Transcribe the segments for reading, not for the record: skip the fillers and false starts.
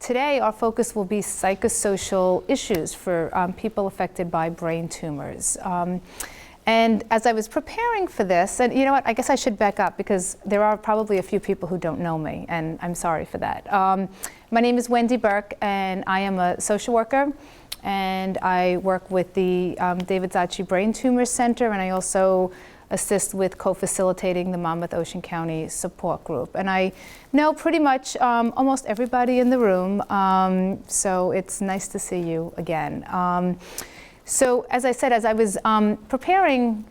today our focus will be psychosocial issues for people affected by brain tumors. And as I was preparing for this, and you know what, I guess I should back up because there are probably a few people who don't know me, and I'm sorry for that. My name is Wendy Berk, and I am a social worker, and I work with the David Zocchi Brain Tumor Center, and I also assist with co-facilitating the Monmouth Ocean County Support Group. And I know pretty much almost everybody in the room, so it's nice to see you again. So as I said, as I was preparing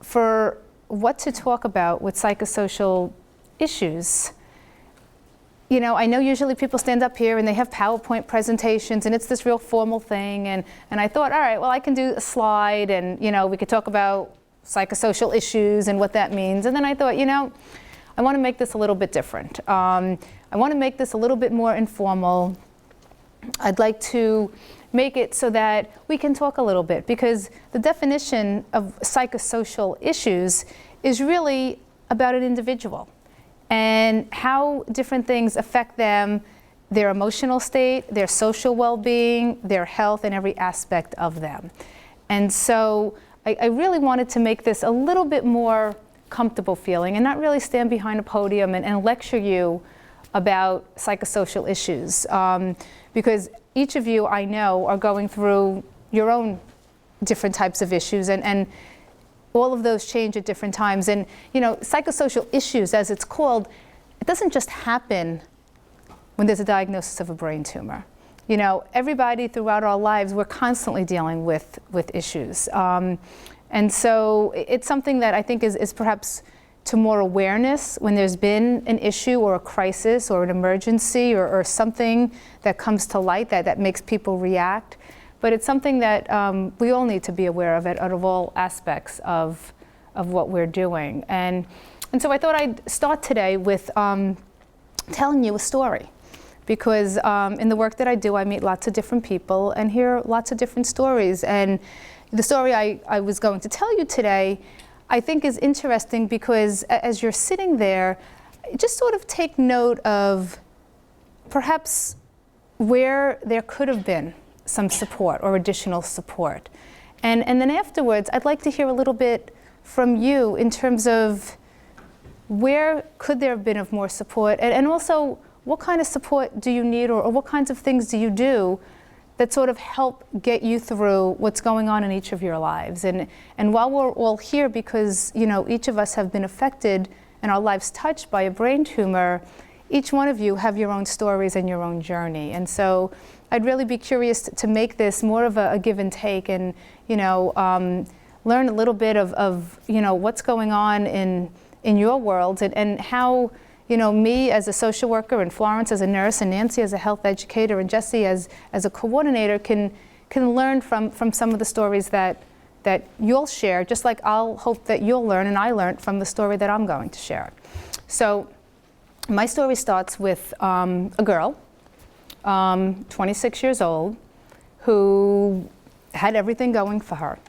for what to talk about with psychosocial issues, you know, I know usually people stand up here and they have PowerPoint presentations and it's this real formal thing, and I thought, all right, well, I can do a slide and, you know, we could talk about psychosocial issues and what that means. And then I thought, you know, I want to make this a little bit different. I want to make this a little bit more informal. I'd like to make it so that we can talk a little bit, because the definition of psychosocial issues is really about an individual and how different things affect them, their emotional state, their social well-being, their health, and every aspect of them. And so I really wanted to make this a little bit more comfortable feeling and not really stand behind a podium and lecture you about psychosocial issues, because each of you, I know, are going through your own different types of issues, and all of those change at different times. And you know, psychosocial issues, as it's called, it doesn't just happen when there's a diagnosis of a brain tumor. You know, everybody throughout our lives, we're constantly dealing with issues. And so it's something that I think is perhaps to more awareness when there's been an issue or a crisis or an emergency or something that comes to light that makes people react. But it's something that we all need to be aware of it out of all aspects of what we're doing. And so I thought I'd start today with telling you a story. Because in the work that I do, I meet lots of different people and hear lots of different stories. And the story I was going to tell you today, I think is interesting because as you're sitting there, just sort of take note of perhaps where there could have been some support or additional support. And then afterwards, I'd like to hear a little bit from you in terms of where could there have been of more support, and also what kind of support do you need, or what kinds of things do you do that sort of help get you through what's going on in each of your lives? And while we're all here because, you know, each of us have been affected and our lives touched by a brain tumor, each one of you have your own stories and your own journey. And so I'd really be curious to make this more of a give and take, and, you know, learn a little bit of you know, what's going on in your world, and how, you know, me as a social worker, and Florence as a nurse, and Nancy as a health educator, and Jesse as a coordinator can learn from some of the stories that you'll share, just like I'll hope that you'll learn and I learned from the story that I'm going to share. So my story starts with a girl, 26 years old, who had everything going for her.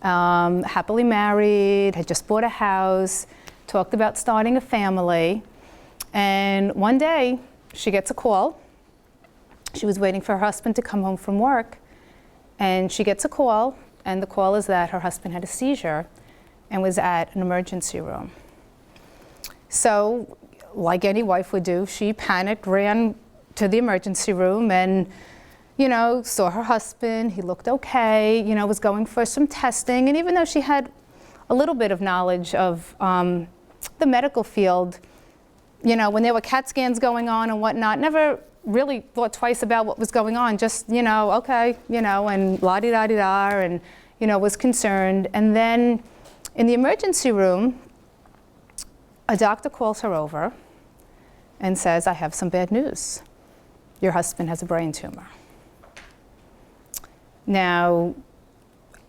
Happily married, had just bought a house, talked about starting a family. And one day, she gets a call. She was waiting for her husband to come home from work, and she gets a call, and the call is that her husband had a seizure and was at an emergency room. So, like any wife would do, she panicked, ran to the emergency room, and, you know, saw her husband. He looked okay, you know, was going for some testing. And even though she had a little bit of knowledge of the medical field, you know, when there were CAT scans going on and whatnot, never really thought twice about what was going on. Just, you know, okay, you know, and la-di-da-di-da, and, you know, was concerned. And then in the emergency room, a doctor calls her over and says, I have some bad news. Your husband has a brain tumor. Now,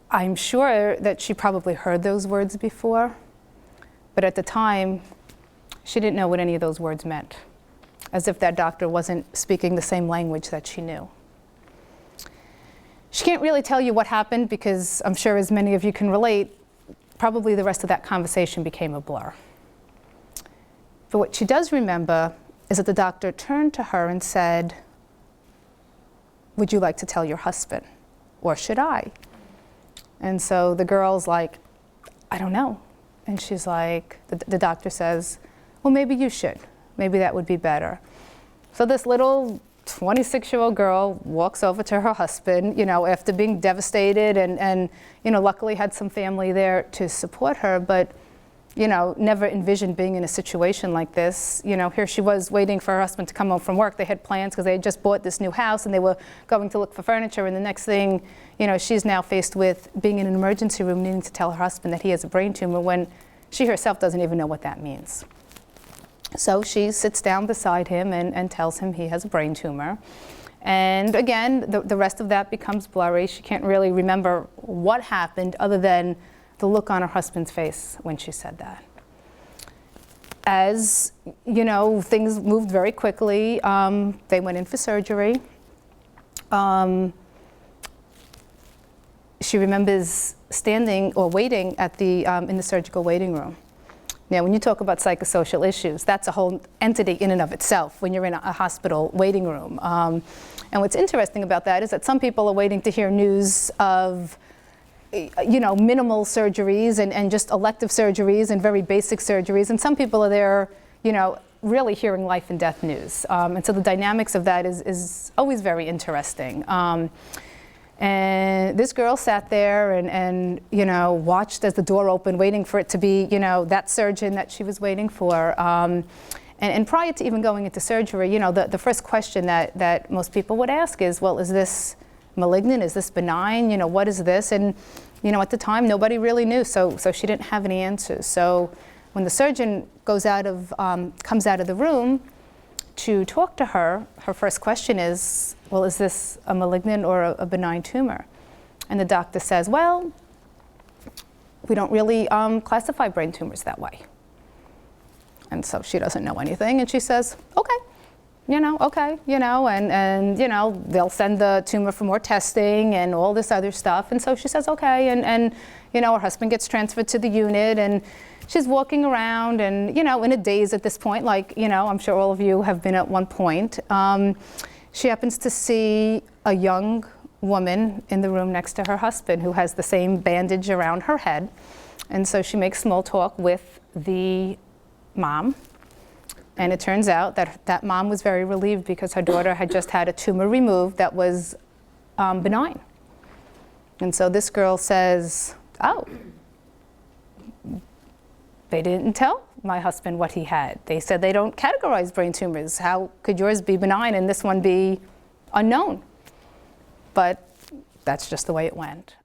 I'm sure that she probably heard those words before, but at the time, she didn't know what any of those words meant, as if that doctor wasn't speaking the same language that she knew. She can't really tell you what happened because I'm sure, as many of you can relate, probably the rest of that conversation became a blur. But what she does remember is that the doctor turned to her and said, would you like to tell your husband, or should I? And so the girl's like, I don't know. And she's like, the doctor says, well, maybe you should. Maybe that would be better. So this little 26-year-old girl walks over to her husband, you know, after being devastated and you know, luckily had some family there to support her, but you know, never envisioned being in a situation like this. You know, here she was waiting for her husband to come home from work. They had plans because they had just bought this new house and they were going to look for furniture, and the next thing, you know, she's now faced with being in an emergency room needing to tell her husband that he has a brain tumor when she herself doesn't even know what that means. So she sits down beside him and tells him he has a brain tumor. And again, the rest of that becomes blurry. She can't really remember what happened other than the look on her husband's face when she said that. As you know, things moved very quickly. They went in for surgery. She remembers standing or waiting at the in the surgical waiting room. Now, when you talk about psychosocial issues, that's a whole entity in and of itself when you're in a hospital waiting room. And what's interesting about that is that some people are waiting to hear news of, you know, minimal surgeries and just elective surgeries and very basic surgeries. And some people are there, you know, really hearing life and death news. And so the dynamics of that is always very interesting. And this girl sat there and you know, watched as the door opened, waiting for it to be, you know, that surgeon that she was waiting for. And prior to even going into surgery, you know, the first question that most people would ask is, well, is this malignant? Is this benign? You know, what is this? And, you know, at the time, nobody really knew, so she didn't have any answers. So when the surgeon comes out of the room to talk to her, her first question is, well, is this a malignant or a benign tumor? And the doctor says, well, we don't really classify brain tumors that way. And so she doesn't know anything, and she says, okay. Okay, and you know, they'll send the tumor for more testing and all this other stuff. And so she says, okay, and you know, her husband gets transferred to the unit, and she's walking around and, you know, in a daze at this point, like, you know, I'm sure all of you have been at one point. She happens to see a young woman in the room next to her husband who has the same bandage around her head. And so she makes small talk with the mom. And it turns out that that mom was very relieved because her daughter had just had a tumor removed that was benign. And so this girl says, oh, they didn't tell my husband what he had. They said they don't categorize brain tumors. How could yours be benign and this one be unknown? But that's just the way it went.